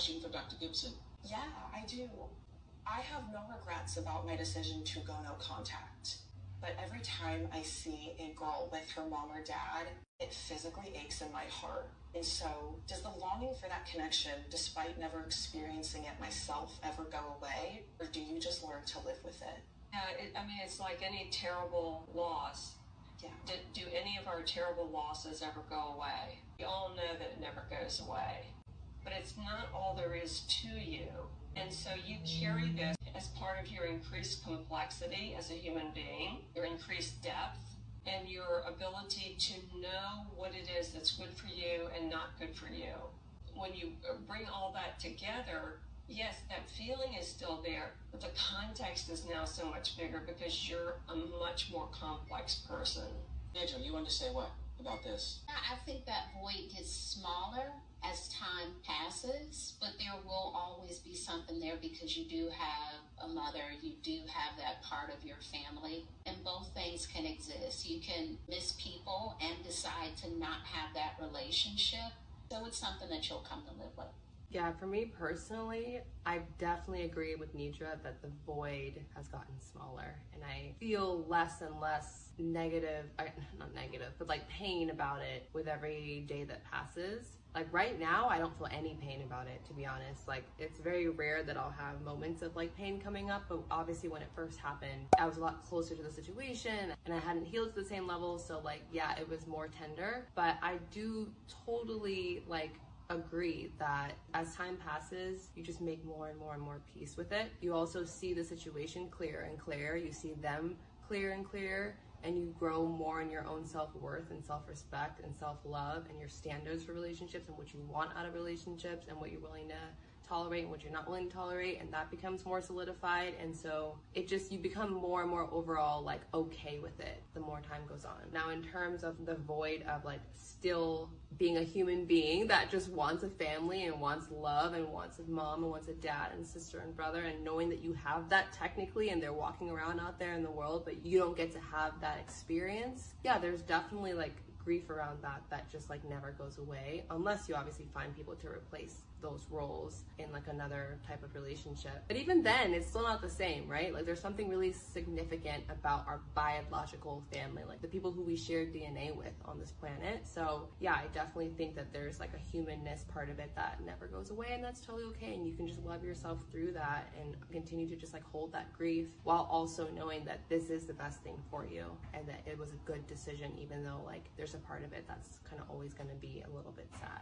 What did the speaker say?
question for Dr. Gibson. Yeah, I do. I have no regrets about my decision to go no contact. But every time I see a girl with her mom or dad, it physically aches in my heart. And so, does the longing for that connection, despite never experiencing it myself, ever go away? Or do you just learn to live with it? Yeah, I mean, it's like any terrible loss. Yeah. Do any of our terrible losses ever go away? We all know that it never goes away. But it's not all there is to you. And so you carry this as part of your increased complexity as a human being, your increased depth, and your ability to know what it is that's good for you and not good for you. When you bring all that together, yes, that feeling is still there, but the context is now so much bigger because you're a much more complex person. Angela, you want to say what about this? I think that void gets smaller as time passes, but there will always be something there because you do have a mother, you do have that part of your family, and both things can exist. You can miss people and decide to not have that relationship, so it's something that you'll come to live with. Yeah, for me personally, I definitely agree with Nidra that the void has gotten smaller, and I feel less and less negative, not negative, but like pain about it with every day that passes. Like right now, I don't feel any pain about it, to be honest. Like it's very rare that I'll have moments of like pain coming up, but obviously when it first happened, I was a lot closer to the situation and I hadn't healed to the same level. So like, yeah, it was more tender, but I do totally like agree that as time passes, you just make more and more and more peace with it. You also see the situation clearer and clearer. You see them clearer and clearer, and you grow more in your own self-worth and self-respect and self-love and your standards for relationships and what you want out of relationships and what you're willing to tolerate and what you're not willing to tolerate, and that becomes more solidified. And so it just, you become more and more overall like okay with it the more time goes on. Now in terms of the void of like still being a human being that just wants a family and wants love and wants a mom and wants a dad and sister and brother, and knowing that you have that technically and they're walking around out there in the world but you don't get to have that experience, yeah, there's definitely like grief around that just like never goes away unless you obviously find people to replace those roles in like another type of relationship. But even then, it's still not the same, right? Like there's something really significant about our biological family, like the people who we share DNA with on this planet. So yeah, I definitely think that there's like a humanness part of it that never goes away, and that's totally okay. And you can just love yourself through that and continue to just like hold that grief while also knowing that this is the best thing for you and that it was a good decision, even though like there's a part of it that's kind of always going to be a little bit sad.